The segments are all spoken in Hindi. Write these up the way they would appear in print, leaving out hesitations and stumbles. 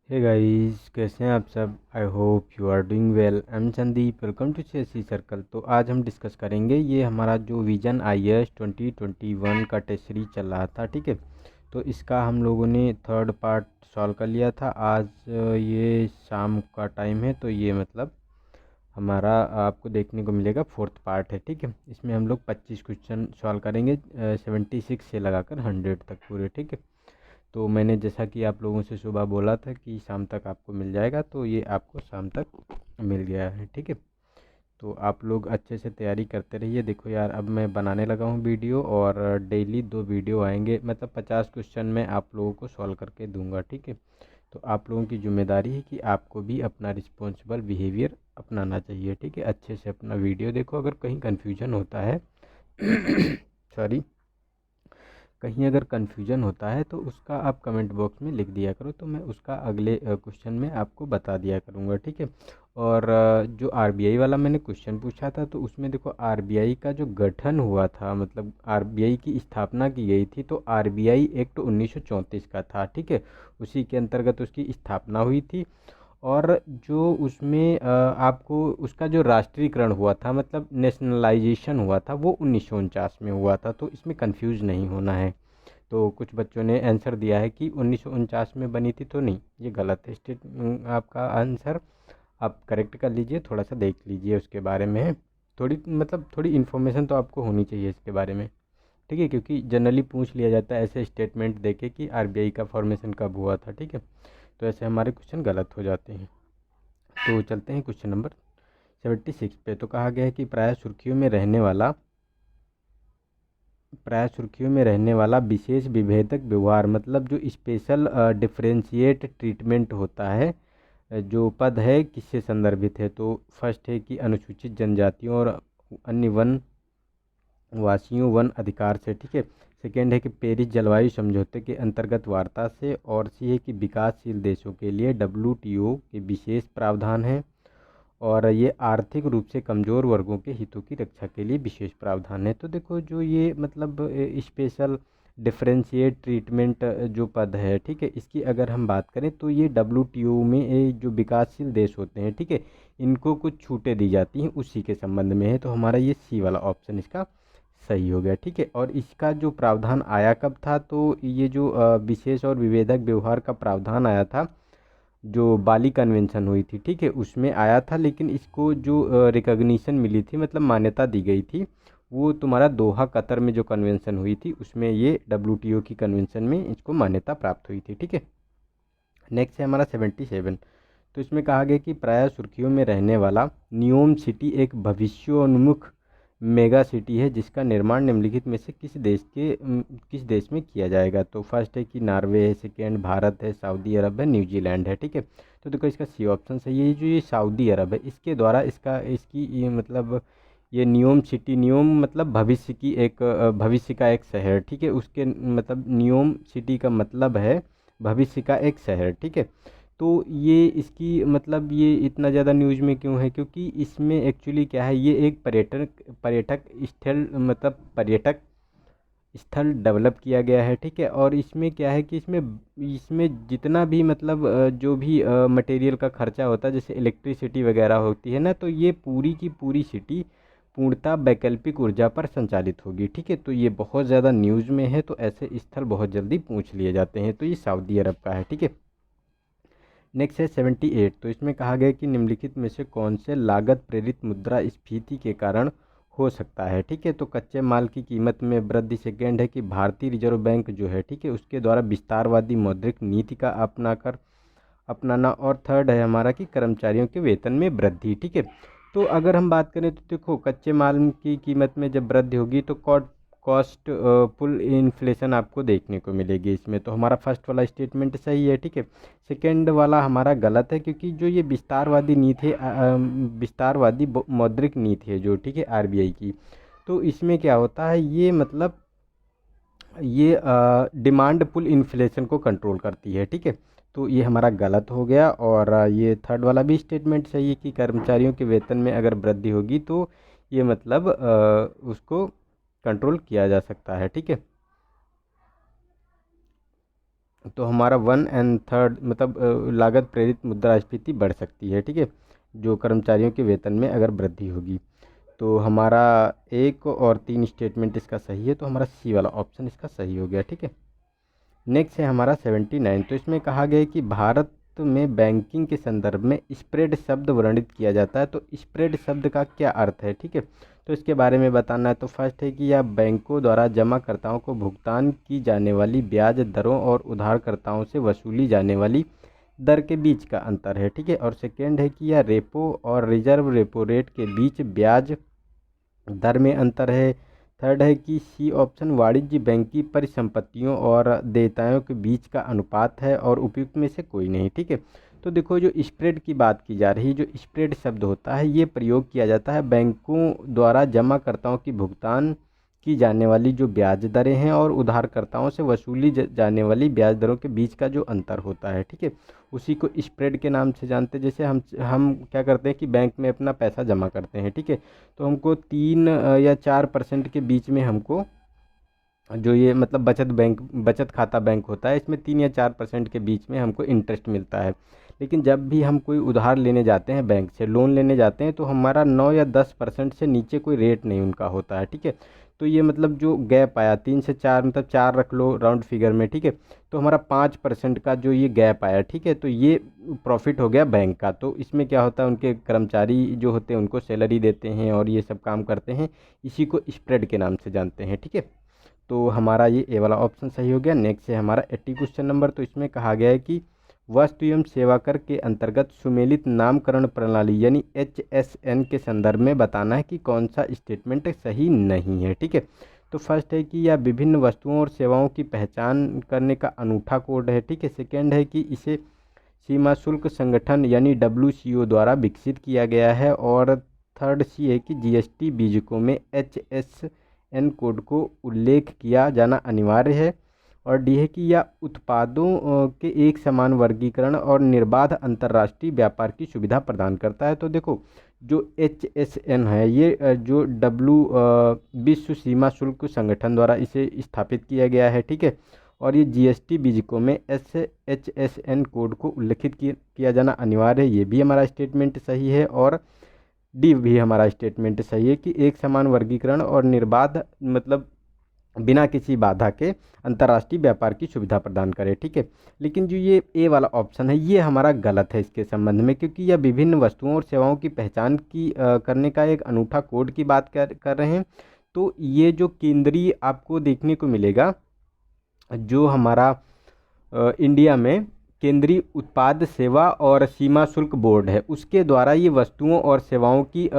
हे गाइस, कैसे हैं आप सब। I hope you are doing well. I am Sandeep, welcome to CSC circle. तो आज हम डिस्कस करेंगे ये हमारा जो विजन आईएएस 2021 का टेस्ट सीरीज चल रहा था, ठीक है। तो इसका हम लोगों ने थर्ड पार्ट सॉल्व कर लिया था। आज ये शाम का टाइम है, तो ये मतलब हमारा आपको देखने को मिलेगा फोर्थ पार्ट है, ठीक है। इसमें हम लोग 25 क्वेश्चन सॉल्व करेंगे, 76 से लगाकर 100 तक पूरे, ठीक है। तो मैंने जैसा कि आप लोगों से सुबह बोला था कि शाम तक आपको मिल जाएगा, तो ये आपको शाम तक मिल गया है, ठीक है। तो आप लोग अच्छे से तैयारी करते रहिए। देखो यार, अब मैं बनाने लगा हूँ वीडियो, और डेली 2 वीडियो आएंगे, मतलब 50 क्वेश्चन मैं आप लोगों को सॉल्व करके दूंगा, ठीक है। तो आप लोगों की जिम्मेदारी है कि आपको भी अपना रिस्पॉन्सिबल बिहेवियर अपनाना चाहिए, ठीक है। अच्छे से अपना वीडियो देखो। अगर कहीं कन्फ्यूजन होता है सॉरी, कहीं अगर कन्फ्यूजन होता है तो उसका आप कमेंट बॉक्स में लिख दिया करो, तो मैं उसका अगले क्वेश्चन में आपको बता दिया करूँगा, ठीक है। और जो आरबीआई वाला मैंने क्वेश्चन पूछा था, तो उसमें देखो आरबीआई का जो गठन हुआ था, मतलब आरबीआई की स्थापना की गई थी, तो आरबीआई एक्ट 1934 का था, ठीक है। उसी के अंतर्गत उसकी स्थापना हुई थी। और जो उसमें आपको उसका जो राष्ट्रीयकरण हुआ था, मतलब नेशनलाइजेशन हुआ था, वो 1949 में हुआ था। तो इसमें कंफ्यूज नहीं होना है। तो कुछ बच्चों ने आंसर दिया है कि 1949 में बनी थी, तो नहीं, ये गलत है स्टेट आपका आंसर। आप करेक्ट कर लीजिए, थोड़ा सा देख लीजिए उसके बारे में। थोड़ी मतलब थोड़ी इन्फॉर्मेशन तो आपको होनी चाहिए इसके बारे में, ठीक है। क्योंकि जनरली पूछ लिया जाता है ऐसे स्टेटमेंट देके कि आरबीआई का फॉर्मेशन कब हुआ था, ठीक है। तो ऐसे हमारे क्वेश्चन गलत हो जाते हैं। तो चलते हैं क्वेश्चन नंबर 76 पे। तो कहा गया है कि प्राय सुर्खियों में रहने वाला विशेष विभेदक व्यवहार, मतलब जो स्पेशल डिफरेंशिएट ट्रीटमेंट होता है, जो पद है किससे संदर्भित है। तो फर्स्ट है कि अनुसूचित जनजातियों और अन्य वन वासियों वन अधिकार से, ठीक है। सेकेंड है कि पेरिस जलवायु समझौते के अंतर्गत वार्ता से। और सी है कि विकासशील देशों के लिए डब्ल्यूटीओ के विशेष प्रावधान है। और ये आर्थिक रूप से कमज़ोर वर्गों के हितों की रक्षा के लिए विशेष प्रावधान है। तो देखो, जो ये मतलब स्पेशल डिफरेंशिएट ट्रीटमेंट जो पद है, ठीक है, इसकी अगर हम बात करें तो ये डब्ल्यूटीओ में जो विकासशील देश होते हैं, ठीक है, इनको कुछ छूटें दी जाती हैं, उसी के संबंध में है। तो हमारा ये सी वाला ऑप्शन इसका सही हो गया, ठीक है। और इसका जो प्रावधान आया कब था, तो ये जो विशेष और विभेदक व्यवहार का प्रावधान आया था, जो बाली कन्वेंशन हुई थी, ठीक है, उसमें आया था। लेकिन इसको जो रिकग्निशन मिली थी, मतलब मान्यता दी गई थी, वो तुम्हारा दोहा कतर में जो कन्वेंशन हुई थी, उसमें ये डब्ल्यूटीओ की कन्वेंशन में इसको मान्यता प्राप्त हुई थी, ठीक है। नेक्स्ट है हमारा 77। तो इसमें कहा गया कि प्रायः सुर्खियों में रहने वाला न्यूयॉर्क सिटी एक भविष्योन्मुख मेगा सिटी है, जिसका निर्माण निम्नलिखित में से किस देश में किया जाएगा। तो फर्स्ट है कि नॉर्वे है, सेकेंड भारत है, सऊदी अरब है, न्यूजीलैंड है, ठीक है। तो देखो, इसका सी ऑप्शन सही है। जो ये सऊदी अरब है, इसके द्वारा इसकी ये मतलब ये न्यूयॉर्क सिटी, न्यूयॉर्क मतलब भविष्य का एक शहर, ठीक है। उसके मतलब न्यूयॉर्क सिटी का मतलब है भविष्य का एक शहर, ठीक है। तो ये इसकी मतलब ये इतना ज़्यादा न्यूज़ में क्यों है, क्योंकि इसमें एक्चुअली क्या है, ये एक पर्यटक स्थल, मतलब पर्यटक स्थल डेवलप किया गया है, ठीक है। और इसमें क्या है कि इसमें इसमें जितना भी मतलब जो भी मटेरियल का खर्चा होता है, जैसे इलेक्ट्रिसिटी वगैरह होती है ना, तो ये पूरी की पूरी सिटी पूर्णतः वैकल्पिक ऊर्जा पर संचालित होगी, ठीक है। तो ये बहुत ज़्यादा न्यूज़ में है, तो ऐसे स्थल बहुत जल्दी पूछ लिए जाते हैं। तो ये सऊदी अरब का है, ठीक है। नेक्स्ट है 78। तो इसमें कहा गया कि निम्नलिखित में से कौन से लागत प्रेरित मुद्रास्फीति के कारण हो सकता है, ठीक है। तो कच्चे माल की कीमत में वृद्धि। सेकेंड है कि भारतीय रिजर्व बैंक जो है, ठीक है, उसके द्वारा विस्तारवादी मौद्रिक नीति का अपनाना। और थर्ड है हमारा कि कर्मचारियों के वेतन में वृद्धि, ठीक है। तो अगर हम बात करें तो देखो, कच्चे माल की कीमत में जब वृद्धि होगी तो कॉस्ट पुल इन्फ्लेशन आपको देखने को मिलेगी इसमें। तो हमारा फर्स्ट वाला स्टेटमेंट सही है, ठीक है। सेकेंड वाला हमारा गलत है, क्योंकि जो ये विस्तारवादी नीति है, विस्तारवादी मौद्रिक नीति है जो, ठीक है, आरबीआई की, तो इसमें क्या होता है, ये मतलब ये डिमांड पुल इन्फ्लेशन को कंट्रोल करती है, ठीक है। तो ये हमारा गलत हो गया। और ये थर्ड वाला भी स्टेटमेंट सही है कि कर्मचारियों के वेतन में अगर वृद्धि होगी तो ये मतलब उसको कंट्रोल किया जा सकता है, ठीक है। तो हमारा 1/3 मतलब लागत प्रेरित मुद्रास्फीति बढ़ सकती है, ठीक है, जो कर्मचारियों के वेतन में अगर वृद्धि होगी। तो हमारा 1 और 3 स्टेटमेंट इसका सही है, तो हमारा सी वाला ऑप्शन इसका सही हो गया, ठीक है। नेक्स्ट है हमारा 79। तो इसमें कहा गया है कि भारत में बैंकिंग के संदर्भ में स्प्रेड शब्द वर्णित किया जाता है। तो स्प्रेड शब्द का क्या अर्थ है, ठीक है, तो इसके बारे में बताना है। तो फर्स्ट है कि यह बैंकों द्वारा जमाकर्ताओं को भुगतान की जाने वाली ब्याज दरों और उधारकर्ताओं से वसूली जाने वाली दर के बीच का अंतर है, ठीक है। और सेकेंड है कि यह रेपो और रिजर्व रेपो रेट के बीच ब्याज दर में अंतर है। थर्ड है कि सी ऑप्शन वाणिज्य बैंक की परिसंपत्तियों और देयताओं के बीच का अनुपात है, और उपयुक्त में से कोई नहीं, ठीक है। तो देखो, जो स्प्रेड की बात की जा रही है, जो स्प्रेड शब्द होता है, ये प्रयोग किया जाता है बैंकों द्वारा जमाकर्ताओं की भुगतान की जाने वाली जो ब्याज दरें हैं और उधारकर्ताओं से वसूली जाने वाली ब्याज दरों के बीच का जो अंतर होता है, ठीक है, उसी को स्प्रेड के नाम से जानते हैं। जैसे हम क्या करते हैं कि बैंक में अपना पैसा जमा करते हैं, ठीक है, तो हमको 3 या 4% के बीच में हमको जो ये मतलब बचत खाता बैंक होता है, इसमें 3 या 4% के बीच में हमको इंटरेस्ट मिलता है। लेकिन जब भी हम कोई उधार लेने जाते हैं, बैंक से लोन लेने जाते हैं, तो हमारा 9 या 10% से नीचे कोई रेट नहीं उनका होता है, ठीक है। तो ये मतलब जो गैप आया 3 से 4, मतलब 4 रख लो राउंड फिगर में, ठीक है, तो हमारा 5% का जो ये गैप आया, ठीक है, तो ये प्रॉफिट हो गया बैंक का। तो इसमें क्या होता है, उनके कर्मचारी जो होते हैं उनको सैलरी देते हैं और ये सब काम करते हैं, इसी को स्प्रेड के नाम से जानते हैं, ठीक है। तो हमारा ये ए वाला ऑप्शन सही हो गया। नेक्स्ट है हमारा 80 क्वेश्चन नंबर। तो इसमें कहा गया है कि वस्तु एवं सेवा कर के अंतर्गत सुमेलित नामकरण प्रणाली यानी HSN के संदर्भ में बताना है कि कौन सा स्टेटमेंट सही नहीं है, ठीक है। तो फर्स्ट है कि यह विभिन्न वस्तुओं और सेवाओं की पहचान करने का अनूठा कोड है, ठीक है। सेकेंड है कि इसे सीमा शुल्क संगठन यानी WCO द्वारा विकसित किया गया है। और थर्ड सी है कि GST बीजकों में HSN कोड को उल्लेख किया जाना अनिवार्य है। और डी है कि यह उत्पादों के एक समान वर्गीकरण और निर्बाध अंतर्राष्ट्रीय व्यापार की सुविधा प्रदान करता है। तो देखो, जो HSN है, ये जो विश्व सीमा शुल्क संगठन द्वारा इसे स्थापित किया गया है, ठीक है। और ये GST बीजकों में HSN कोड को उल्लेखित किया जाना अनिवार्य है, ये भी हमारा स्टेटमेंट सही है। और डी भी हमारा स्टेटमेंट सही है कि एक समान वर्गीकरण और निर्बाध मतलब बिना किसी बाधा के अंतर्राष्ट्रीय व्यापार की सुविधा प्रदान करे, ठीक है। लेकिन जो ये ए वाला ऑप्शन है, ये हमारा गलत है इसके संबंध में, क्योंकि यह विभिन्न वस्तुओं और सेवाओं की पहचान की करने का एक अनूठा कोड की बात कर रहे हैं। तो ये जो केंद्रीय आपको देखने को मिलेगा, जो हमारा इंडिया में केंद्रीय उत्पाद सेवा और सीमा शुल्क बोर्ड है, उसके द्वारा ये वस्तुओं और सेवाओं की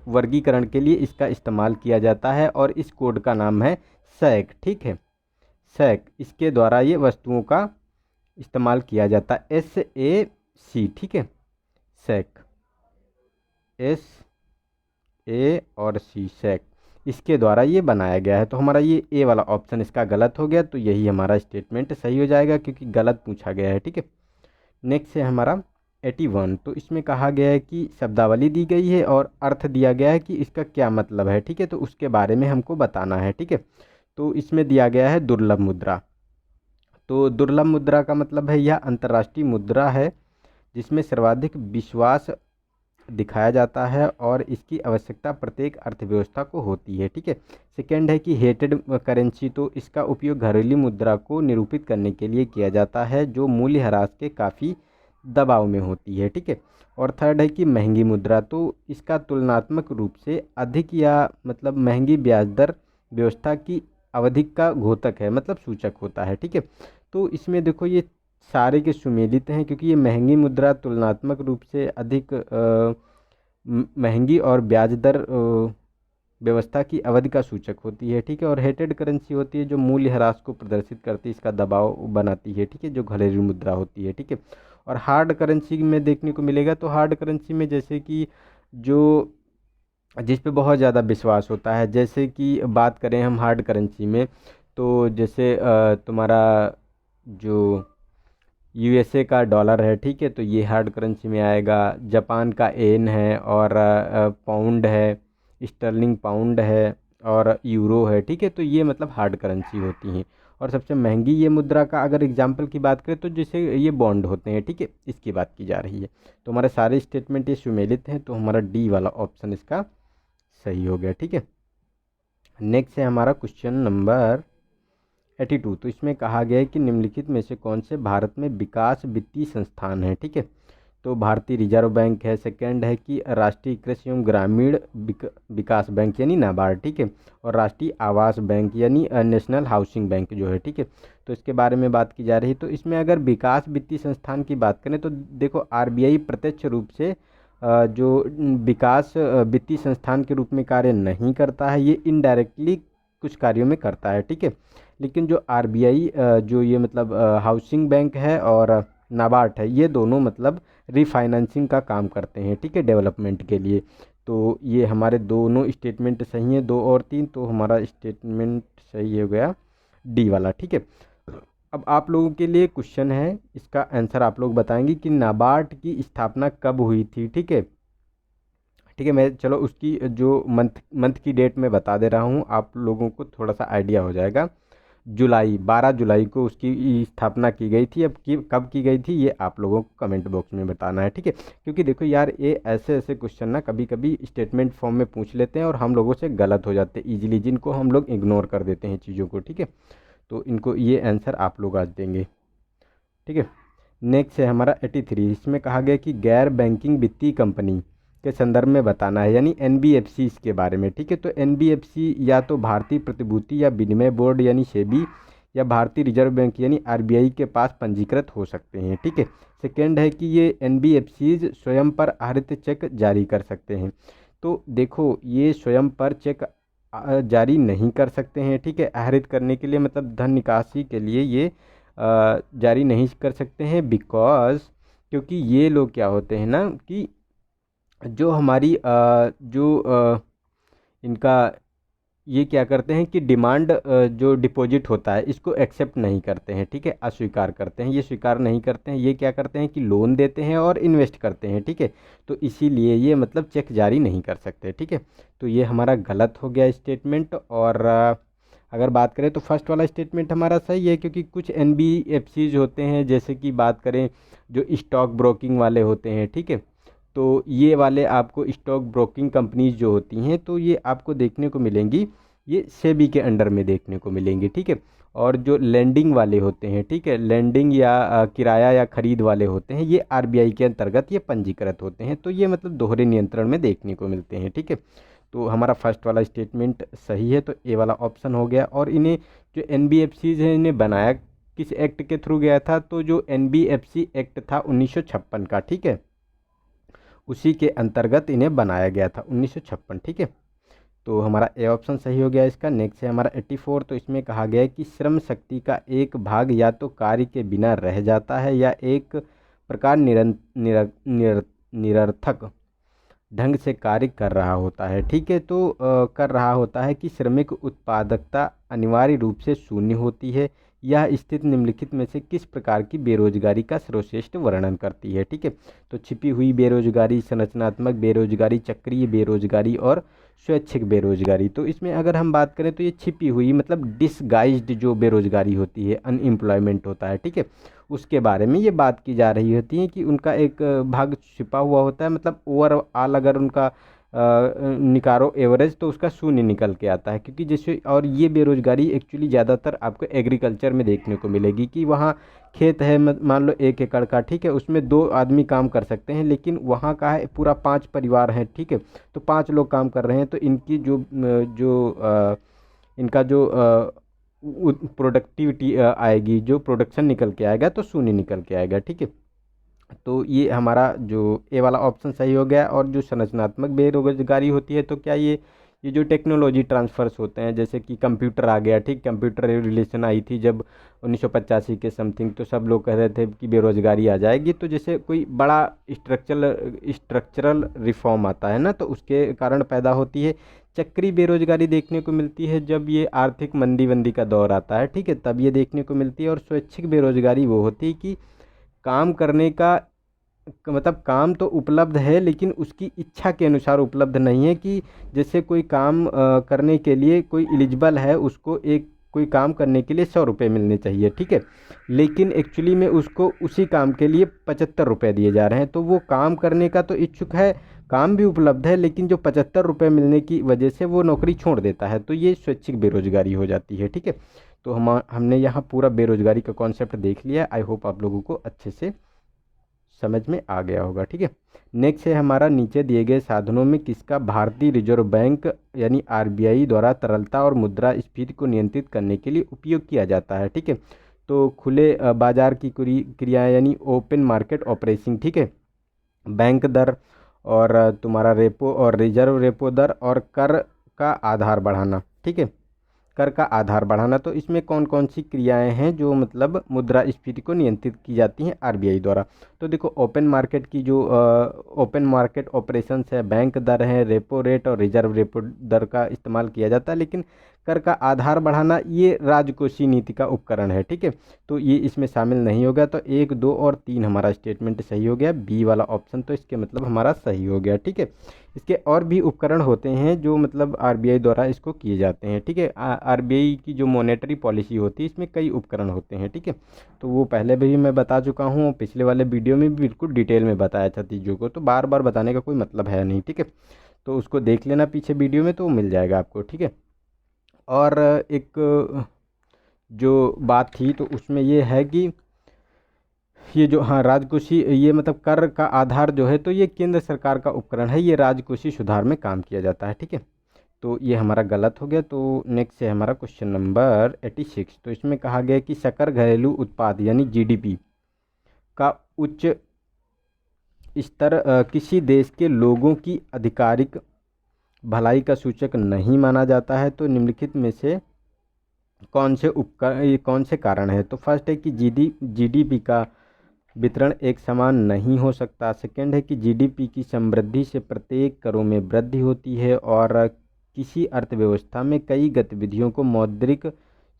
वर्गीकरण के लिए इसका इस्तेमाल किया जाता है, और इस कोड का नाम है सैक, ठीक है, सैक। इसके द्वारा ये वस्तुओं का इस्तेमाल किया जाता है, SAC, ठीक है, सैक, SAC, सैक, इसके द्वारा ये बनाया गया है। तो हमारा ये ए वाला ऑप्शन इसका गलत हो गया, तो यही हमारा स्टेटमेंट सही हो जाएगा, क्योंकि गलत पूछा गया है, ठीक है। नेक्स्ट है हमारा 81। तो इसमें कहा गया है कि शब्दावली दी गई है और अर्थ दिया गया है कि इसका क्या मतलब है, ठीक है, तो उसके बारे में हमको बताना है, ठीक है। तो इसमें दिया गया है दुर्लभ मुद्रा। तो दुर्लभ मुद्रा का मतलब है यह अंतर्राष्ट्रीय मुद्रा है जिसमें सर्वाधिक विश्वास दिखाया जाता है और इसकी आवश्यकता प्रत्येक अर्थव्यवस्था को होती है, ठीक है। सेकेंड है कि हेटेड करेंसी। तो इसका उपयोग घरेलू मुद्रा को निरूपित करने के लिए किया जाता है जो मूल्यह्रास के काफ़ी दबाव में होती है, ठीक है। और थर्ड है कि महंगी मुद्रा। तो इसका तुलनात्मक रूप से अधिक या मतलब महंगी ब्याज दर व्यवस्था की अवधि का घोतक है, मतलब सूचक होता है, ठीक है। तो इसमें देखो, ये सारे के सुमेलित हैं, क्योंकि ये महंगी मुद्रा तुलनात्मक रूप से अधिक महंगी और ब्याज दर व्यवस्था की अवधि का सूचक होती है, ठीक है। और हेटेड करेंसी होती है जो मूल्यह्रास को प्रदर्शित करती है, इसका दबाव बनाती है, ठीक है, जो घरेलू मुद्रा होती है, ठीक है। और हार्ड करेंसी में देखने को मिलेगा, तो हार्ड करेंसी में जैसे कि जो जिस पे बहुत ज़्यादा विश्वास होता है, जैसे कि बात करें हम हार्ड करेंसी में, तो जैसे तुम्हारा जो USA का डॉलर है, ठीक है, तो ये हार्ड करेंसी में आएगा। जापान का येन है, और पाउंड है, स्टर्लिंग पाउंड है, और यूरो है, ठीक है, तो ये मतलब हार्ड करेंसी होती हैं। और सबसे महंगी ये मुद्रा का अगर एग्जाम्पल की बात करें तो जैसे ये बॉन्ड होते हैं, ठीक है, इसकी बात की जा रही है। तो हमारे सारे स्टेटमेंट ये सुमेलित हैं, तो हमारा डी वाला ऑप्शन इसका सही हो गया, ठीक है। नेक्स्ट है हमारा क्वेश्चन नंबर 82। तो इसमें कहा गया है कि निम्नलिखित में से कौन से भारत में विकास वित्तीय संस्थान है, ठीक है। तो भारतीय रिजर्व बैंक है, सेकंड है कि राष्ट्रीय कृषि एवं ग्रामीण विकास बैंक यानी नाबार्ड, ठीक है, और राष्ट्रीय आवास बैंक यानी नेशनल हाउसिंग बैंक जो है, ठीक है। तो इसके बारे में बात की जा रही है। तो इसमें अगर विकास वित्तीय संस्थान की बात करें तो देखो आरबीआई प्रत्यक्ष रूप से जो विकास वित्तीय संस्थान के रूप में कार्य नहीं करता है, ये इनडायरेक्टली कुछ कार्यों में करता है, ठीक है। लेकिन जो आरबीआई जो ये मतलब हाउसिंग बैंक है और नाबार्ड है, ये दोनों मतलब रीफाइनेंसिंग का काम करते हैं, ठीक है, डेवलपमेंट के लिए। तो ये हमारे दोनों स्टेटमेंट सही हैं, 2 और 3, तो हमारा स्टेटमेंट सही हो गया डी वाला, ठीक है। अब आप लोगों के लिए क्वेश्चन है, इसका आंसर आप लोग बताएंगे कि नाबार्ड की स्थापना कब हुई थी, ठीक है। ठीक है, मैं चलो उसकी जो मंथ की डेट में बता दे रहा हूँ, आप लोगों को थोड़ा सा आइडिया हो जाएगा। 12 जुलाई को उसकी स्थापना की गई थी। अब कब की गई थी ये आप लोगों को कमेंट बॉक्स में बताना है, ठीक है। क्योंकि देखो यार, ये ऐसे ऐसे क्वेश्चन ना कभी कभी स्टेटमेंट फॉर्म में पूछ लेते हैं और हम लोगों से गलत हो जाते हैं ईजिली, जिनको हम लोग इग्नोर कर देते हैं चीज़ों को, ठीक है। तो इनको ये आंसर आप लोग आज देंगे, ठीक है। नेक्स्ट है हमारा 83। इसमें कहा गया कि गैर बैंकिंग वित्तीय कंपनी के संदर्भ में बताना है, यानी एनबीएफसी के बारे में, ठीक है। तो एनबीएफसी या तो भारतीय प्रतिभूति या विनिमय बोर्ड यानी सेबी या भारतीय रिजर्व बैंक यानी आरबीआई के पास पंजीकृत हो सकते हैं, ठीक है। सेकेंड है कि ये एनबीएफसीज स्वयं पर आहरित चेक जारी कर सकते हैं। तो देखो ये स्वयं पर चेक जारी नहीं कर सकते हैं, ठीक है। आहरित करने के लिए मतलब धन निकासी के लिए ये जारी नहीं कर सकते हैं, बिकॉज क्योंकि ये लोग क्या होते हैं ना कि जो हमारी इनका ये क्या करते हैं कि डिमांड जो डिपॉजिट होता है इसको एक्सेप्ट नहीं करते हैं, ठीक है, अस्वीकार करते हैं, ये स्वीकार नहीं करते हैं। ये क्या करते हैं कि लोन देते हैं और इन्वेस्ट करते हैं, ठीक है। तो इसीलिए ये मतलब चेक जारी नहीं कर सकते, ठीक है। तो ये हमारा गलत हो गया स्टेटमेंट। और अगर बात करें तो फर्स्ट वाला स्टेटमेंट हमारा सही है, क्योंकि कुछ एनबीएफसीज होते हैं, जैसे कि बात करें जो स्टॉक ब्रोकिंग वाले होते हैं, ठीक है। तो ये वाले आपको स्टॉक ब्रोकिंग कंपनीज जो होती हैं तो ये आपको देखने को मिलेंगी, ये सेबी के अंडर में देखने को मिलेंगी, ठीक है। और जो लेंडिंग वाले होते हैं, ठीक है, लेंडिंग या किराया या खरीद वाले होते हैं, ये आरबीआई के अंतर्गत ये पंजीकृत होते हैं। तो ये मतलब दोहरे नियंत्रण में देखने को मिलते हैं, ठीक है। तो हमारा फर्स्ट वाला स्टेटमेंट सही है, तो ए वाला ऑप्शन हो गया। और इन्हें जो एनबीएफसीज हैं इन्हें बनाया किस एक्ट के थ्रू गया था, तो जो एनबीएफसी एक्ट था 1956 का, ठीक है, उसी के अंतर्गत इन्हें बनाया गया था 1956, ठीक है। तो हमारा ए ऑप्शन सही हो गया इसका। नेक्स्ट है हमारा 84। तो इसमें कहा गया है कि श्रम शक्ति का एक भाग या तो कार्य के बिना रह जाता है या एक प्रकार निरर्थक ढंग से कार्य कर रहा होता है, ठीक है। तो कर रहा होता है कि श्रमिक उत्पादकता अनिवार्य रूप से शून्य होती है। यह स्थिति निम्नलिखित में से किस प्रकार की बेरोजगारी का सर्वश्रेष्ठ वर्णन करती है, ठीक है। तो छिपी हुई बेरोजगारी, संरचनात्मक बेरोजगारी, चक्रीय बेरोजगारी और स्वैच्छिक बेरोजगारी। तो इसमें अगर हम बात करें तो ये छिपी हुई मतलब डिसगाइज्ड जो बेरोजगारी होती है, अनएम्प्लॉयमेंट होता है, ठीक है, उसके बारे में ये बात की जा रही होती है कि उनका एक भाग छिपा हुआ होता है, मतलब ओवरऑल अगर उनका निकारो एवरेज तो उसका शून्य निकल के आता है। क्योंकि जैसे और ये बेरोजगारी एक्चुअली ज़्यादातर आपको एग्रीकल्चर में देखने को मिलेगी कि वहाँ खेत है, मान लो 1 एकड़ का, ठीक है, उसमें 2 आदमी काम कर सकते हैं, लेकिन वहाँ का है पूरा 5 परिवार हैं, ठीक है। तो 5 लोग काम कर रहे हैं, तो इनकी इनका जो प्रोडक्टिविटी आएगी, जो प्रोडक्शन निकल के आएगा तो शून्य निकल के आएगा, ठीक है। तो ये हमारा जो ए वाला ऑप्शन सही हो गया। और जो संरचनात्मक बेरोजगारी होती है तो क्या ये जो टेक्नोलॉजी ट्रांसफर्स होते हैं, जैसे कि कंप्यूटर आ गया, ठीक, कंप्यूटर रेवोल्यूशन आई थी जब 1985 के समथिंग, तो सब लोग कह रहे थे कि बेरोजगारी आ जाएगी। तो जैसे कोई बड़ा स्ट्रक्चरल रिफॉर्म आता है ना, तो उसके कारण पैदा होती है। चक्री बेरोजगारी देखने को मिलती है जब ये आर्थिक मंदी का दौर आता है, ठीक है, तब ये देखने को मिलती है। और स्वैच्छिक बेरोजगारी वो होती है कि काम करने का मतलब काम तो उपलब्ध है लेकिन उसकी इच्छा के अनुसार उपलब्ध नहीं है, कि जैसे कोई काम करने के लिए कोई एलिजिबल है, उसको एक कोई काम करने के लिए 100 रुपये मिलने चाहिए, ठीक है, लेकिन एक्चुअली में उसको उसी काम के लिए 75 रुपये दिए जा रहे हैं। तो वो काम करने का तो इच्छुक है, काम भी उपलब्ध है, लेकिन जो 75 रुपये मिलने की वजह से वो नौकरी छोड़ देता है, तो ये स्वैच्छिक बेरोजगारी हो जाती है, ठीक है। तो हमने यहाँ पूरा बेरोजगारी का कॉन्सेप्ट देख लिया। आई होप आप लोगों को अच्छे से समझ में आ गया होगा, ठीक है। नेक्स्ट है हमारा, नीचे दिए गए साधनों में किसका भारतीय रिजर्व बैंक यानी आरबीआई द्वारा तरलता और मुद्रास्फीति को नियंत्रित करने के लिए उपयोग किया जाता है, ठीक है। तो खुले बाजार की क्रिया यानी ओपन मार्केट ऑपरेशन, ठीक है, बैंक दर और तुम्हारा रेपो और रिजर्व रेपो दर और कर का आधार बढ़ाना, ठीक है, कर का आधार बढ़ाना। तो इसमें कौन कौन सी क्रियाएं हैं जो मतलब मुद्रास्फीति को नियंत्रित की जाती हैं आरबीआई द्वारा। तो देखो, ओपन मार्केट की जो ओपन मार्केट ऑपरेशंस है, बैंक दर है, रेपो रेट और रिजर्व रेपो दर का इस्तेमाल किया जाता है, लेकिन कर का आधार बढ़ाना ये राजकोषीय नीति का उपकरण है, ठीक है, तो ये इसमें शामिल नहीं होगा। तो 1, 2 और 3 हमारा स्टेटमेंट सही हो गया, बी वाला ऑप्शन तो इसके मतलब हमारा सही हो गया, ठीक है। इसके और भी उपकरण होते हैं जो मतलब आरबीआई द्वारा इसको किए जाते हैं, ठीक है। आरबीआई की जो मॉनेटरी पॉलिसी होती है इसमें कई उपकरण होते हैं, ठीक है, तो वो पहले भी मैं बता चुका हूँ, पिछले वाले वीडियो में भी बिल्कुल डिटेल में बताया था चीज़ों को, तो बार बार बताने का कोई मतलब है नहीं, ठीक है। तो उसको देख लेना पीछे वीडियो में, तो मिल जाएगा आपको, ठीक है। और एक जो बात थी तो उसमें ये है कि ये जो, हाँ, राजकोषीय, ये मतलब कर का आधार जो है तो ये केंद्र सरकार का उपकरण है, ये राजकोषीय सुधार में काम किया जाता है, ठीक है। तो ये हमारा गलत हो गया। तो नेक्स्ट है हमारा क्वेश्चन नंबर 86। तो इसमें कहा गया कि सकल घरेलू उत्पाद यानी जीडीपी का उच्च स्तर किसी देश के लोगों की आधिकारिक भलाई का सूचक नहीं माना जाता है। तो निम्नलिखित में से कौन से कारण है। तो फर्स्ट है कि जीडीपी का वितरण एक समान नहीं हो सकता। सेकंड है कि जीडीपी की समृद्धि से प्रत्येक करों में वृद्धि होती है और किसी अर्थव्यवस्था में कई गतिविधियों को मौद्रिक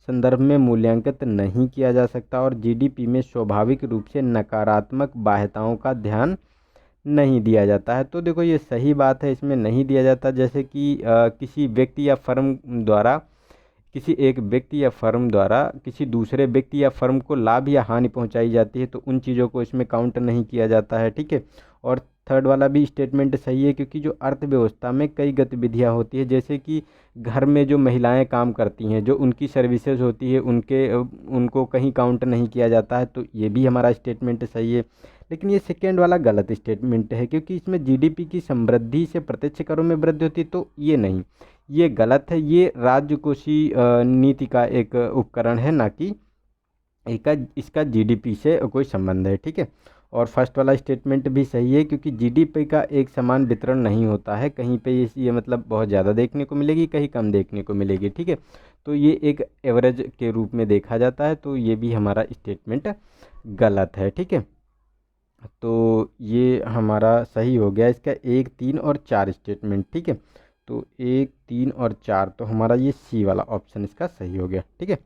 संदर्भ में मूल्यांकित नहीं किया जा सकता और जीडीपी में स्वाभाविक रूप से नकारात्मक बाध्यताओं का ध्यान नहीं दिया जाता है। तो देखो, ये सही बात है, इसमें नहीं दिया जाता। जैसे कि किसी व्यक्ति या फर्म द्वारा किसी एक व्यक्ति या फर्म द्वारा किसी दूसरे व्यक्ति या फर्म को लाभ या हानि पहुंचाई जाती है, तो उन चीज़ों को इसमें काउंट नहीं किया जाता है, ठीक है। और थर्ड वाला भी स्टेटमेंट सही है, क्योंकि जो अर्थव्यवस्था में कई गतिविधियां होती है, जैसे कि घर में जो महिलाएं काम करती हैं, जो उनकी सर्विसेज होती है, उनको कहीं काउंट नहीं किया जाता है, तो ये भी हमारा स्टेटमेंट सही है। लेकिन ये सेकेंड वाला गलत स्टेटमेंट है, क्योंकि इसमें जीडीपी की समृद्धि से प्रत्यक्ष करों में वृद्धि होती है, तो ये नहीं, ये गलत है। ये राजकोषीय नीति का एक उपकरण है, ना कि इसका जीडीपी से कोई संबंध है, ठीक है। और फर्स्ट वाला स्टेटमेंट भी सही है, क्योंकि जीडीपी का एक समान वितरण नहीं होता है, कहीं पे ये मतलब बहुत ज़्यादा देखने को मिलेगी, कहीं कम देखने को मिलेगी, ठीक है। तो ये एक एवरेज के रूप में देखा जाता है, तो ये भी हमारा स्टेटमेंट गलत है, ठीक है। तो ये हमारा सही हो गया इसका 1, 3 और 4 स्टेटमेंट, ठीक है। तो 1, 3 और 4, तो हमारा ये सी वाला ऑप्शन इसका सही हो गया, ठीक है।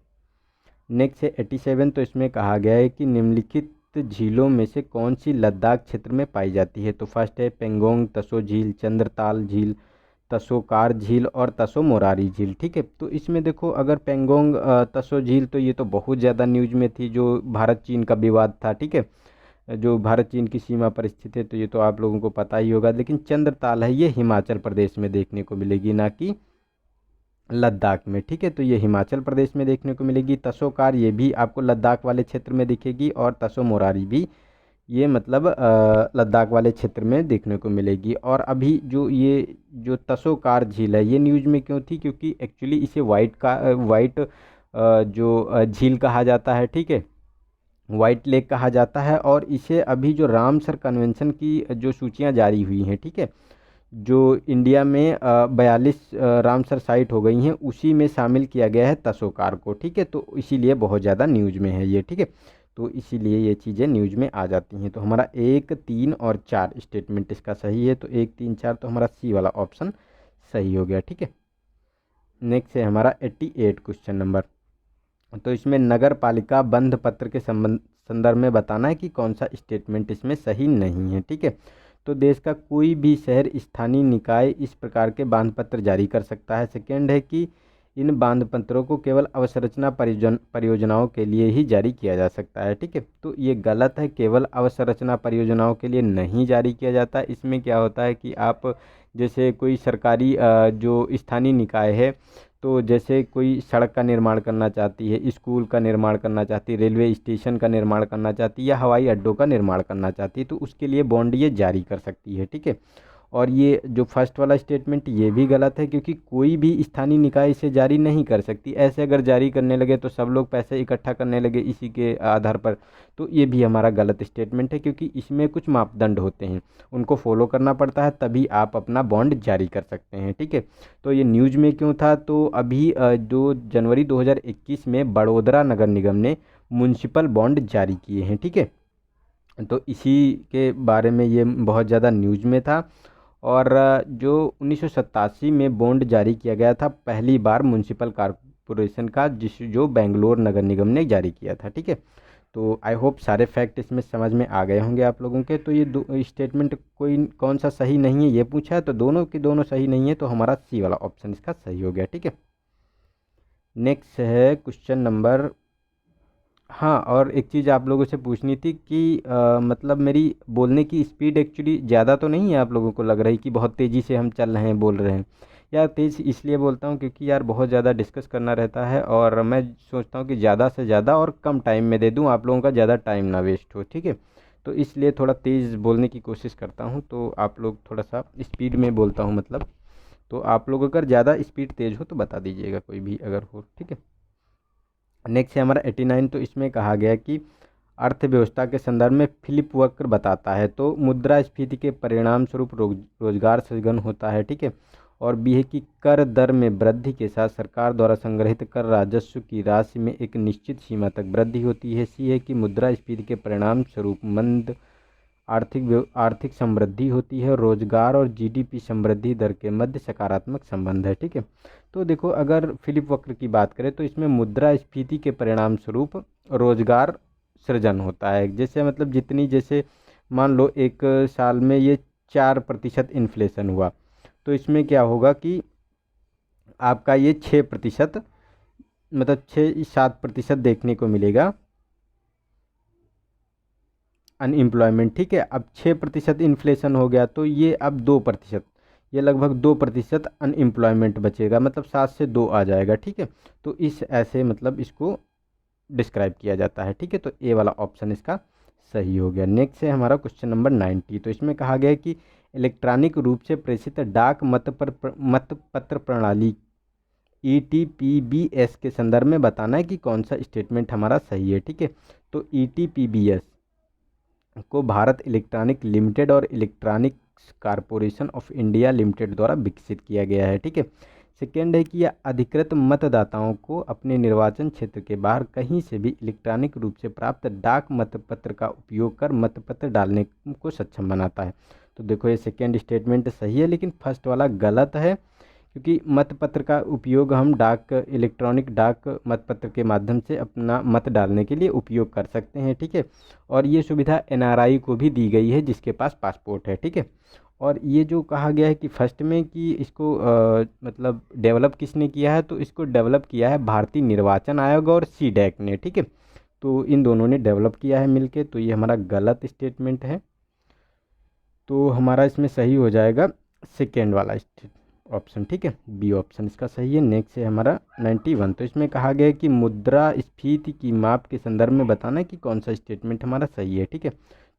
नेक्स्ट है 87। तो इसमें कहा गया है कि निम्नलिखित झीलों में से कौन सी लद्दाख क्षेत्र में पाई जाती है। तो फर्स्ट है पेंगोंग तसो झील, चंद्रताल झील, तसोकार झील और तसो मोरारी झील, ठीक है। तो इसमें देखो, अगर पेंगोंग तसो झील, तो ये तो बहुत ज़्यादा न्यूज़ में थी, जो भारत चीन का विवाद था, ठीक है, जो भारत चीन की सीमा पर स्थित है, तो ये तो आप लोगों को पता ही होगा। लेकिन चंद्रताल है, ये हिमाचल प्रदेश में देखने को मिलेगी, ना कि लद्दाख में, ठीक है। तो ये हिमाचल प्रदेश में देखने को मिलेगी। तसोकार ये भी आपको लद्दाख वाले क्षेत्र में दिखेगी, और तसो मोरारी भी ये मतलब लद्दाख वाले क्षेत्र में देखने को मिलेगी। और अभी जो तसोकार झील है, ये न्यूज़ में क्यों थी, क्योंकि एक्चुअली इसे वाइट जो झील कहा जाता है, ठीक है, वाइट लेक कहा जाता है। और इसे अभी जो रामसर कन्वेंशन की जो सूचियां जारी हुई हैं, ठीक है, जो इंडिया में 42 रामसर साइट हो गई हैं, उसी में शामिल किया गया है तसोकार को, ठीक है। तो इसीलिए बहुत ज़्यादा न्यूज़ में है ये, ठीक है। तो इसीलिए ये चीज़ें न्यूज़ में आ जाती हैं। तो हमारा 1, 3 और 4 स्टेटमेंट इसका सही है। तो 1, 3, 4, तो हमारा सी वाला ऑप्शन सही हो गया, ठीक है। नेक्स्ट है हमारा 88 क्वेश्चन नंबर। तो इसमें नगर पालिका बंध पत्र के संदर्भ में बताना है कि कौन सा स्टेटमेंट इसमें सही नहीं है, ठीक है। तो देश का कोई भी शहर स्थानीय निकाय इस प्रकार के बांध पत्र जारी कर सकता है। सेकेंड है कि इन बांध पत्रों को केवल अवसंरचना परियोजनाओं के लिए ही जारी किया जा सकता है। ठीक है, तो ये गलत है, केवल अवसंरचना परियोजनाओं के लिए नहीं जारी किया जाता। इसमें क्या होता है कि आप जैसे कोई सरकारी जो स्थानीय निकाय है, तो जैसे कोई सड़क का निर्माण करना चाहती है, स्कूल का निर्माण करना चाहती है, रेलवे स्टेशन का निर्माण करना चाहती है या हवाई अड्डों का निर्माण करना चाहती है, तो उसके लिए बॉन्ड ये जारी कर सकती है। ठीक है, और ये जो फर्स्ट वाला स्टेटमेंट ये भी गलत है, क्योंकि कोई भी स्थानीय निकाय इसे जारी नहीं कर सकती। ऐसे अगर जारी करने लगे तो सब लोग पैसे इकट्ठा करने लगे इसी के आधार पर, तो ये भी हमारा गलत स्टेटमेंट है, क्योंकि इसमें कुछ मापदंड होते हैं, उनको फॉलो करना पड़ता है, तभी आप अपना बॉन्ड जारी कर सकते हैं। ठीक है, तो ये न्यूज़ में क्यों था, तो अभी जो जनवरी 2021 में बड़ोदरा नगर निगम ने म्युनिसिपल बॉन्ड जारी किए हैं। ठीक है, तो इसी के बारे में ये बहुत ज़्यादा न्यूज़ में था। और जो 1987 में बॉन्ड जारी किया गया था पहली बार म्युनिसिपल कॉरपोरेशन का, जो बेंगलोर नगर निगम ने जारी किया था। ठीक है, तो आई होप सारे फैक्ट इसमें समझ में आ गए होंगे आप लोगों के। तो ये दो स्टेटमेंट कोई कौन सा सही नहीं है ये पूछा है, तो दोनों के दोनों सही नहीं है, तो हमारा सी वाला ऑप्शन इसका सही हो गया। ठीक है, नेक्स्ट है क्वेश्चन नंबर, हाँ और एक चीज़ आप लोगों से पूछनी थी कि मतलब मेरी बोलने की स्पीड एक्चुअली ज़्यादा तो नहीं है, आप लोगों को लग रही कि बहुत तेज़ी से हम चल रहे हैं, बोल रहे हैं। यार तेज़ इसलिए बोलता हूँ क्योंकि यार बहुत ज़्यादा डिस्कस करना रहता है, और मैं सोचता हूँ कि ज़्यादा से ज़्यादा और कम टाइम में दे दूँ, आप लोगों का ज़्यादा टाइम ना वेस्ट हो। ठीक है, तो इसलिए थोड़ा तेज़ बोलने की कोशिश करता हूँ, तो आप लोग थोड़ा सा स्पीड में बोलता हूँ मतलब। तो आप लोग अगर ज़्यादा स्पीड तेज़ हो तो बता दीजिएगा कोई भी अगर हो। ठीक है, नेक्स्ट है हमारा 89। तो इसमें कहा गया कि अर्थव्यवस्था के संदर्भ में फिलिप वक्र बताता है, तो मुद्रास्फीति के परिणाम स्वरूप रोजगार सृजन होता है। ठीक है, और बी है कि कर दर में वृद्धि के साथ सरकार द्वारा संग्रहित कर राजस्व की राशि में एक निश्चित सीमा तक वृद्धि होती है। सी है कि मुद्रास्फीति के परिणाम स्वरूप मंद आर्थिक समृद्धि होती है। रोजगार और जीडीपी समृद्धि दर के मध्य सकारात्मक संबंध है। ठीक है, तो देखो अगर फिलिप वक्र की बात करें तो इसमें मुद्रास्फीति के परिणाम स्वरूप रोजगार सृजन होता है। जैसे मतलब जितनी, जैसे मान लो एक साल में ये 4% इन्फ्लेशन हुआ, तो इसमें क्या होगा कि आपका ये 6%, मतलब 6-7% देखने को मिलेगा अनएम्प्लॉयमेंट। ठीक है, अब 6% इन्फ्लेशन हो गया, तो ये अब 2%, ये लगभग 2% अनएम्प्लॉयमेंट बचेगा, मतलब 7 से 2 आ जाएगा। ठीक है, तो इस ऐसे मतलब इसको डिस्क्राइब किया जाता है। ठीक है, तो ए वाला ऑप्शन इसका सही हो गया। नेक्स्ट है हमारा क्वेश्चन नंबर 90। तो इसमें कहा गया है कि इलेक्ट्रॉनिक रूप से प्रेषित डाक मतपत्र प्रणाली ETPBS के संदर्भ में बताना है कि कौन सा स्टेटमेंट हमारा सही है। ठीक है, तो ETPBS को भारत इलेक्ट्रॉनिक लिमिटेड और electronics corporation of India limited द्वारा विकसित किया गया है। ठीक है, सेकेंड है कि यह अधिकृत मतदाताओं को अपने निर्वाचन क्षेत्र के बाहर कहीं से भी इलेक्ट्रॉनिक रूप से प्राप्त डाक मतपत्र का उपयोग कर मतपत्र डालने को सक्षम बनाता है। तो देखो ये सेकेंड स्टेटमेंट सही है, लेकिन फर्स्ट वाला गलत है, क्योंकि मतपत्र का उपयोग हम इलेक्ट्रॉनिक डाक मतपत्र के माध्यम से अपना मत डालने के लिए उपयोग कर सकते हैं। ठीक है, और ये सुविधा NRI को भी दी गई है जिसके पास पासपोर्ट है। ठीक है, और ये जो कहा गया है कि फर्स्ट में कि इसको मतलब डेवलप किसने किया है, तो इसको डेवलप किया है भारतीय निर्वाचन आयोग और CDAC ने। ठीक है, तो इन दोनों ने डेवलप किया है मिलके, तो ये हमारा गलत स्टेटमेंट है, तो हमारा इसमें सही हो जाएगा सेकेंड वाला ऑप्शन। ठीक है, बी ऑप्शन इसका सही है। नेक्स्ट है हमारा 91। तो इसमें कहा गया है कि मुद्रास्फीति की माप के संदर्भ में बताना है कि कौन सा स्टेटमेंट हमारा सही है। ठीक है,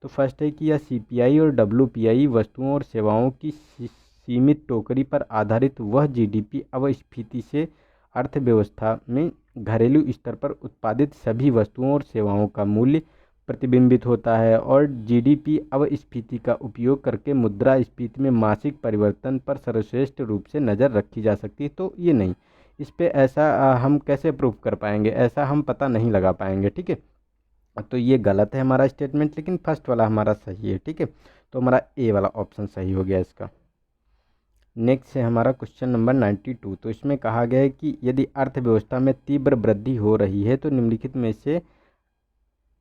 तो फर्स्ट है कि यह CPI और WPI वस्तुओं और सेवाओं की सीमित टोकरी पर आधारित वह GDP अवस्फीति से अर्थव्यवस्था में घरेलू स्तर पर उत्पादित सभी वस्तुओं और सेवाओं का मूल्य प्रतिबिंबित होता है, और GDP अवस्फीति का उपयोग करके मुद्रास्फीति में मासिक परिवर्तन पर सर्वश्रेष्ठ रूप से नज़र रखी जा सकती है। तो ये नहीं, इस पे ऐसा हम कैसे प्रूव कर पाएंगे, ऐसा हम पता नहीं लगा पाएंगे। ठीक है, तो ये गलत है हमारा स्टेटमेंट, लेकिन फर्स्ट वाला हमारा सही है। ठीक है, तो हमारा ए वाला ऑप्शन सही हो गया इसका। नेक्स्ट है हमारा क्वेश्चन नंबर 92। तो इसमें कहा गया है कि यदि अर्थव्यवस्था में तीव्र वृद्धि हो रही है तो निम्नलिखित में से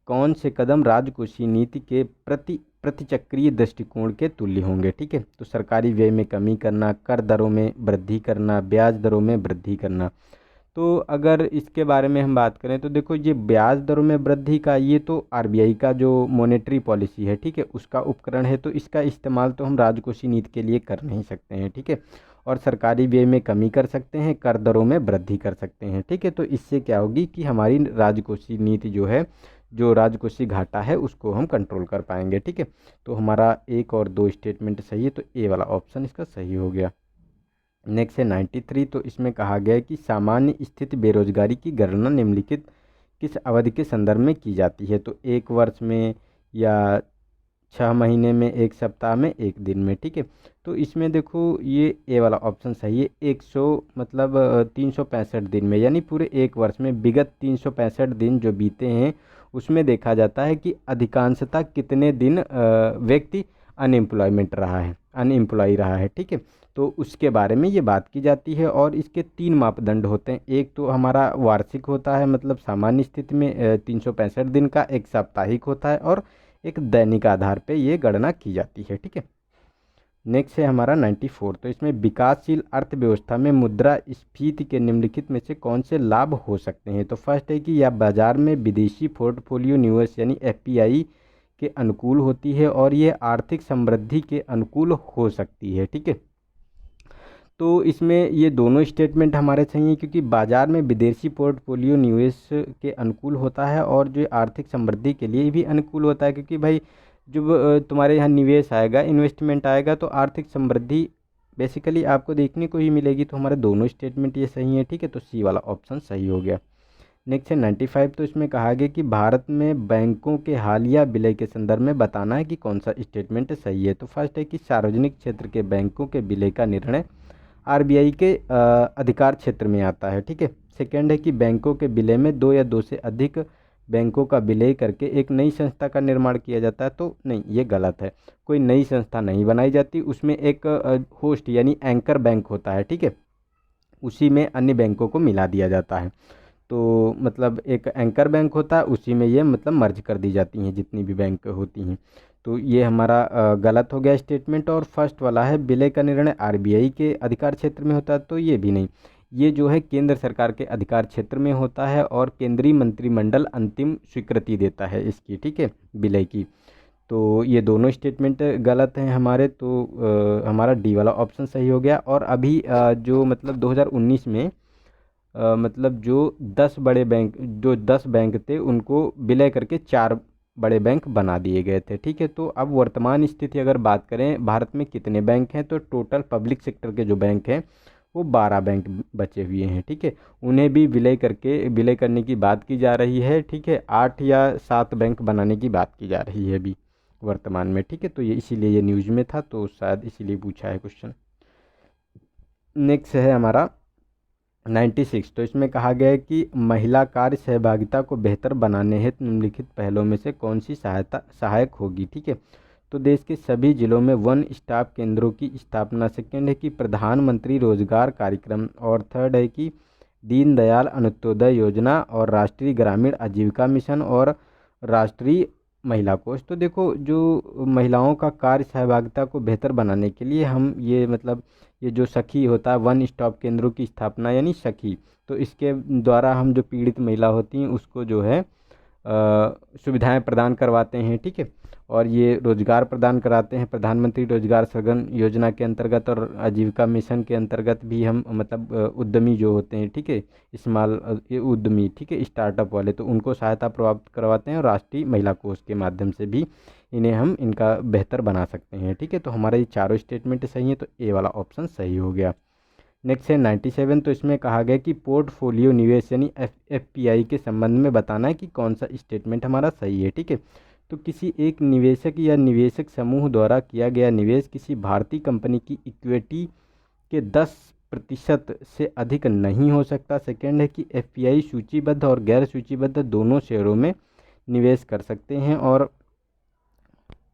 कौन से कदम राजकोषीय नीति के प्रतिचक्रीय दृष्टिकोण के तुल्य होंगे। ठीक है, तो सरकारी व्यय में कमी करना, कर दरों में वृद्धि करना, ब्याज दरों में वृद्धि करना। तो अगर इसके बारे में हम बात करें तो देखो ये ब्याज दरों में वृद्धि का ये तो आरबीआई का जो मॉनेटरी पॉलिसी है, ठीक है, उसका उपकरण है, तो इसका इस्तेमाल तो हम राजकोषीय नीति के लिए कर नहीं सकते हैं, ठीक है। और सरकारी व्यय में कमी कर सकते हैं, कर दरों में वृद्धि कर सकते हैं, ठीक है। तो इससे क्या होगी कि हमारी राजकोषीय नीति जो है, जो राजकोषीय घाटा है, उसको हम कंट्रोल कर पाएंगे, ठीक है। तो हमारा 1 और 2 स्टेटमेंट सही है, तो ए वाला ऑप्शन इसका सही हो गया। नेक्स्ट है 93। तो इसमें कहा गया है कि सामान्य स्थिति बेरोजगारी की गणना निम्नलिखित किस अवधि के संदर्भ में की जाती है, तो 1 वर्ष में या 6 महीने में, 1 सप्ताह में, 1 दिन में, ठीक है। तो इसमें देखो ये ए वाला ऑप्शन सही है। 100 मतलब 365 दिन में, यानी पूरे 1 वर्ष में विगत 365 दिन जो बीते हैं उसमें देखा जाता है कि अधिकांशतः कितने दिन व्यक्ति अनएम्प्लॉयमेंट रहा है, अनएम्प्लॉय रहा है, ठीक है। तो उसके बारे में ये बात की जाती है और इसके 3 मापदंड होते हैं। एक तो हमारा वार्षिक होता है, मतलब सामान्य स्थिति में 365 दिन का, एक साप्ताहिक होता है और एक दैनिक आधार पे ये गणना की जाती है, ठीक है। नेक्स्ट है हमारा 94। तो इसमें विकासशील अर्थव्यवस्था में मुद्रास्फीति के निम्नलिखित में से कौन से लाभ हो सकते हैं, तो फर्स्ट है कि यह बाजार में विदेशी पोर्टफोलियो निवेश यानी एफपीआई के अनुकूल होती है और ये आर्थिक समृद्धि के अनुकूल हो सकती है, ठीक है। तो इसमें ये दोनों स्टेटमेंट हमारे सही हैं, क्योंकि बाजार में विदेशी पोर्टफोलियो निवेश के अनुकूल होता है और जो आर्थिक समृद्धि के लिए भी अनुकूल होता है, क्योंकि भाई जब तुम्हारे यहाँ निवेश आएगा, इन्वेस्टमेंट आएगा, तो आर्थिक समृद्धि बेसिकली आपको देखने को ही मिलेगी। तो हमारे दोनों स्टेटमेंट ये सही है, ठीक है। तो सी वाला ऑप्शन सही हो गया। नेक्स्ट है 95। तो इसमें कहा गया कि भारत में बैंकों के हालिया विलय के संदर्भ में बताना है कि कौन सा स्टेटमेंट सही है, तो फर्स्ट है कि सार्वजनिक क्षेत्र के बैंकों के विलय का निर्णय आरबीआई के अधिकार क्षेत्र में आता है, ठीक है। सेकंड है कि बैंकों के विलय में 2 या 2 से अधिक बैंकों का विलय करके एक नई संस्था का निर्माण किया जाता है, तो नहीं, ये गलत है। कोई नई संस्था नहीं बनाई जाती, उसमें एक होस्ट यानी एंकर बैंक होता है, ठीक है, उसी में अन्य बैंकों को मिला दिया जाता है। तो मतलब एक एंकर बैंक होता है, उसी में ये मतलब मर्ज कर दी जाती हैं जितनी भी बैंक होती हैं। तो ये हमारा गलत हो गया स्टेटमेंट। और फर्स्ट वाला है विलय का निर्णय आरबीआई के अधिकार क्षेत्र में होता है, तो ये भी नहीं, ये जो है केंद्र सरकार के अधिकार क्षेत्र में होता है और केंद्रीय मंत्रिमंडल अंतिम स्वीकृति देता है इसकी, ठीक है, विलय की। तो ये दोनों स्टेटमेंट गलत हैं हमारे, तो हमारा डी वाला ऑप्शन सही हो गया। और अभी जो मतलब 2019 में मतलब जो 10 बड़े बैंक, जो 10 बैंक थे उनको विलय करके 4 बड़े बैंक बना दिए गए थे, ठीक है। तो अब वर्तमान स्थिति अगर बात करें भारत में कितने बैंक हैं, तो टोटल पब्लिक सेक्टर के जो बैंक हैं वो 12 बैंक बचे हुए हैं, ठीक है। उन्हें भी विलय करने की बात की जा रही है, ठीक है। 8 या 7 बैंक बनाने की बात की जा रही है अभी वर्तमान में, ठीक है। तो ये इसीलिए ये न्यूज़ में था, तो शायद इसीलिए पूछा है क्वेश्चन। नेक्स्ट है हमारा 96। तो इसमें कहा गया है कि महिला कार्य सहभागिता को बेहतर बनाने हेतु निम्नलिखित पहलों में से कौन सी सहायक होगी, ठीक है। तो देश के सभी जिलों में वन स्टॉप केंद्रों की स्थापना। सेकेंड है कि प्रधानमंत्री रोजगार कार्यक्रम। और थर्ड है कि दीनदयाल अंत्योदय योजना और राष्ट्रीय ग्रामीण आजीविका मिशन और राष्ट्रीय महिला कोष। तो देखो जो महिलाओं का कार्य सहभागिता को बेहतर बनाने के लिए हम ये मतलब ये जो सखी होता है, वन स्टॉप केंद्रों की स्थापना यानी सखी, तो इसके द्वारा हम जो पीड़ित महिला होती हैं उसको जो है सुविधाएं प्रदान करवाते हैं, ठीक है। और ये रोजगार प्रदान कराते हैं प्रधानमंत्री रोजगार सृजन योजना के अंतर्गत और आजीविका मिशन के अंतर्गत भी हम मतलब उद्यमी जो होते हैं, ठीक है, ये उद्यमी, ठीक है, स्टार्टअप वाले, तो उनको सहायता प्राप्त करवाते हैं और राष्ट्रीय महिला कोष के माध्यम से भी इन्हें हम इनका बेहतर बना सकते हैं, ठीक है। तो हमारे ये चारों स्टेटमेंट सही है, तो ए वाला ऑप्शन सही हो गया। नेक्स्ट है 97। तो इसमें कहा गया कि पोर्टफोलियो निवेश यानी एफपीआई के संबंध में बताना है कि कौन सा स्टेटमेंट हमारा सही है, ठीक है। तो किसी एक निवेशक या निवेशक समूह द्वारा किया गया निवेश किसी भारतीय कंपनी की इक्विटी के 10% से अधिक नहीं हो सकता। सेकेंड है कि एफपीआई सूचीबद्ध और गैर सूचीबद्ध दोनों शेयरों में निवेश कर सकते हैं। और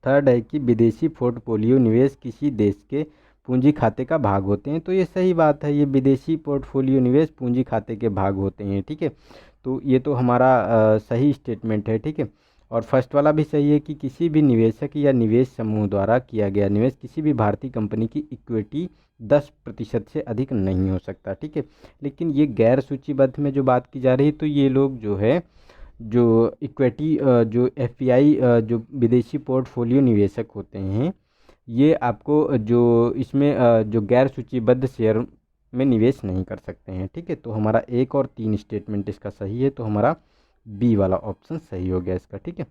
थर्ड है कि विदेशी पोर्टफोलियो निवेश किसी देश के पूंजी खाते का भाग होते हैं। तो ये सही बात है, ये विदेशी पोर्टफोलियो निवेश पूंजी खाते के भाग होते हैं, ठीक है। तो ये तो हमारा सही स्टेटमेंट है, ठीक है। और फर्स्ट वाला भी सही है कि किसी भी निवेशक या निवेश समूह द्वारा किया गया निवेश किसी भी भारतीय कंपनी की इक्विटी 10% से अधिक नहीं हो सकता, ठीक है। लेकिन ये गैर सूचीबद्ध में जो बात की जा रही है, तो ये लोग जो है जो इक्विटी जो एफपीआई जो विदेशी पोर्टफोलियो निवेशक होते हैं, ये आपको जो इसमें जो गैर सूचीबद्ध शेयर में निवेश नहीं कर सकते हैं, ठीक है। तो हमारा 1 और 3 स्टेटमेंट इसका सही है, तो हमारा बी वाला ऑप्शन सही हो गया इसका, ठीक है।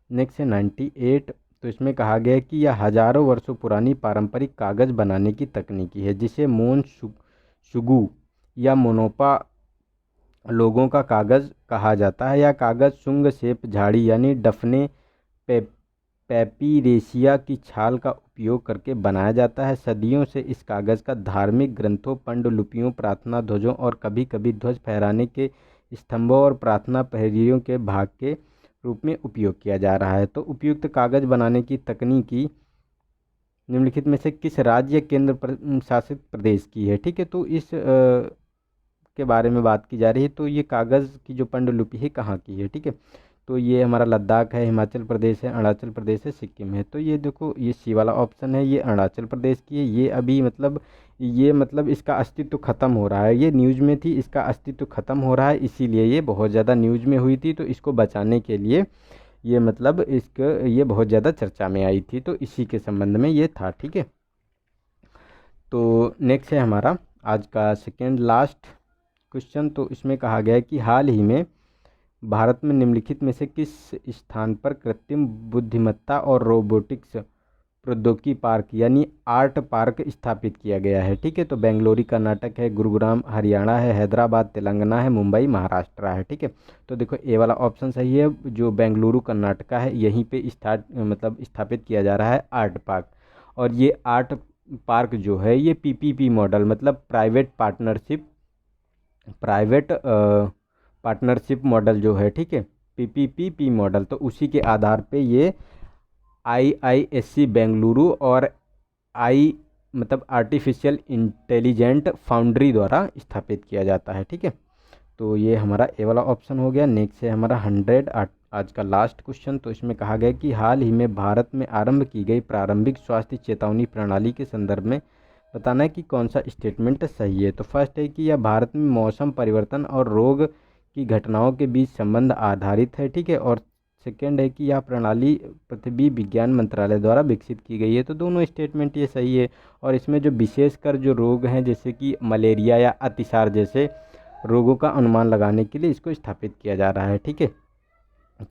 नेक्स्ट है 98। तो इसमें कहा गया है कि यह हजारों वर्षों पुरानी पारंपरिक कागज़ बनाने की तकनीकी है जिसे मोन शुगु या मोनोपा लोगों का कागज़ कहा जाता है। यह कागज़ शुंग सेप झाड़ी यानी डफने पैपीरेसिया की छाल का उपयोग करके बनाया जाता है। सदियों से इस कागज़ का धार्मिक ग्रंथों, पांडुलिपियों, प्रार्थना ध्वजों और कभी कभी ध्वज फहराने के स्तंभों और प्रार्थना प्रहरियों के भाग के रूप में उपयोग किया जा रहा है। तो उपयुक्त कागज़ बनाने की तकनीकी निम्नलिखित में से किस राज्य या केंद्र शासित प्रदेश की है, ठीक है। तो इस के बारे में बात की जा रही है। तो ये कागज़ की जो पांडुलिपि है कहाँ की है, ठीक है। तो ये हमारा लद्दाख है, हिमाचल प्रदेश है, अरुणाचल प्रदेश है, सिक्किम है। तो ये देखो ये सी वाला ऑप्शन है, ये अरुणाचल प्रदेश की है। ये अभी मतलब इसका अस्तित्व ख़त्म हो रहा है, ये न्यूज़ में थी, इसका अस्तित्व ख़त्म हो रहा है, इसीलिए ये बहुत ज़्यादा न्यूज़ में हुई थी। तो इसको बचाने के लिए ये मतलब ये बहुत ज़्यादा चर्चा में आई थी, तो इसी के संबंध में ये था, ठीक है। तो नेक्स्ट है हमारा आज का सेकेंड लास्ट क्वेश्चन। तो इसमें कहा गया है कि हाल ही में भारत में निम्नलिखित में से किस स्थान पर कृत्रिम बुद्धिमत्ता और रोबोटिक्स प्रौद्योगिकी पार्क यानी आर्ट पार्क स्थापित किया गया है, ठीक है। तो बेंगलुरु कर्नाटक है, गुरुग्राम हरियाणा है, हैदराबाद तेलंगाना है, मुंबई महाराष्ट्र है, ठीक है। तो देखो ए वाला ऑप्शन सही है, जो बेंगलुरु कर्नाटका है यहीं पे स्थापित किया जा रहा है आर्ट पार्क। और ये आर्ट पार्क जो है ये पीपीपी मॉडल मतलब पार्टनरशिप मॉडल जो है, ठीक है, पीपीपी मॉडल, तो उसी के आधार पे ये आईआईएससी बेंगलुरु और आर्टिफिशियल इंटेलिजेंट फाउंड्री द्वारा स्थापित किया जाता है, ठीक है। तो ये हमारा ए वाला ऑप्शन हो गया। नेक्स्ट है हमारा 100 आज का लास्ट क्वेश्चन। तो इसमें कहा गया कि हाल ही में भारत में आरंभ की गई प्रारंभिक स्वास्थ्य चेतावनी प्रणाली के संदर्भ में बताना है कि कौन सा स्टेटमेंट सही है। तो फर्स्ट है कि यह भारत में मौसम परिवर्तन और रोग की घटनाओं के बीच संबंध आधारित है, ठीक है। और सेकेंड है कि यह प्रणाली पृथ्वी विज्ञान मंत्रालय द्वारा विकसित की गई है। तो दोनों स्टेटमेंट ये सही है। और इसमें जो विशेषकर जो रोग हैं जैसे कि मलेरिया या अतिसार जैसे रोगों का अनुमान लगाने के लिए इसको स्थापित किया जा रहा है, ठीक है।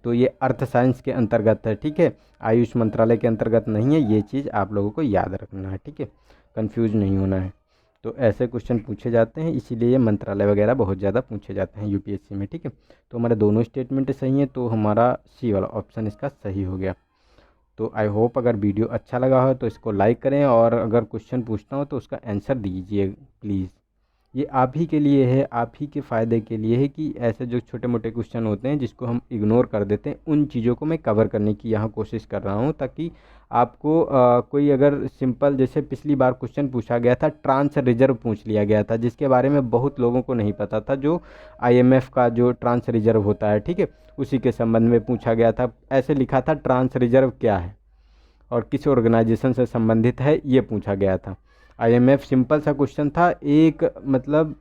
तो ये अर्थ साइंस के अंतर्गत है, ठीक है, आयुष मंत्रालय के अंतर्गत नहीं है। ये चीज़ आप लोगों को याद रखना है, ठीक है, कंफ्यूज नहीं होना है। तो ऐसे क्वेश्चन पूछे जाते हैं, इसीलिए ये मंत्रालय वगैरह बहुत ज़्यादा पूछे जाते हैं यूपीएससी में, ठीक है। तो हमारे दोनों स्टेटमेंट सही हैं, तो हमारा सी वाला ऑप्शन इसका सही हो गया। तो आई होप अगर वीडियो अच्छा लगा हो तो इसको लाइक करें, और अगर क्वेश्चन पूछना हो तो उसका आंसर दीजिए प्लीज़। ये आप ही के लिए है, आप ही के फ़ायदे के लिए है कि ऐसे जो छोटे मोटे क्वेश्चन होते हैं जिसको हम इग्नोर कर देते हैं, उन चीज़ों को मैं कवर करने की यहाँ कोशिश कर रहा हूँ, ताकि आपको कोई अगर सिंपल जैसे पिछली बार क्वेश्चन पूछा गया था, ट्रांस रिजर्व पूछ लिया गया था, जिसके बारे में बहुत लोगों को नहीं पता था, जो IMF का जो ट्रांस रिजर्व होता है, ठीक है, उसी के संबंध में पूछा गया था। ऐसे लिखा था ट्रांस रिजर्व क्या है और किस ऑर्गेनाइजेशन से संबंधित है, ये पूछा गया था। IMF सिंपल सा क्वेश्चन था, एक मतलब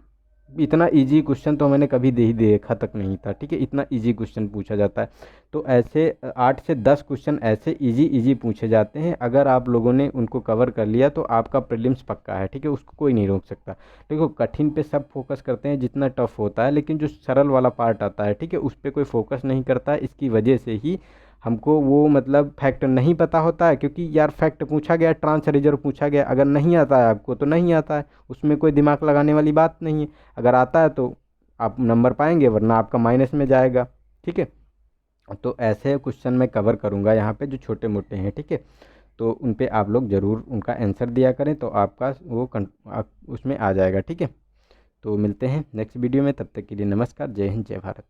इतना इजी क्वेश्चन तो मैंने कभी देखा तक नहीं था, ठीक है, इतना इजी क्वेश्चन पूछा जाता है। तो ऐसे 8 से 10 क्वेश्चन ऐसे इजी पूछे जाते हैं, अगर आप लोगों ने उनको कवर कर लिया तो आपका प्रीलिम्स पक्का है, ठीक है, उसको कोई नहीं रोक सकता। देखो कठिन पे सब फोकस करते हैं जितना टफ होता है, लेकिन जो सरल वाला पार्ट आता है, ठीक है, उस पर कोई फोकस नहीं करता है। इसकी वजह से ही हमको वो मतलब फैक्ट नहीं पता होता है, क्योंकि यार फैक्ट पूछा गया, ट्रांस रिजर्व पूछा गया, अगर नहीं आता है आपको तो नहीं आता है, उसमें कोई दिमाग लगाने वाली बात नहीं है। अगर आता है तो आप नंबर पाएंगे, वरना आपका माइनस में जाएगा, ठीक है। तो ऐसे क्वेश्चन मैं कवर करूँगा यहाँ पे जो छोटे मोटे हैं, ठीक है, तो उन पे आप लोग ज़रूर उनका आंसर दिया करें, तो आपका वो उसमें आ जाएगा, ठीक है। तो मिलते हैं नेक्स्ट वीडियो में, तब तक के लिए नमस्कार, जय हिंद, जय भारत।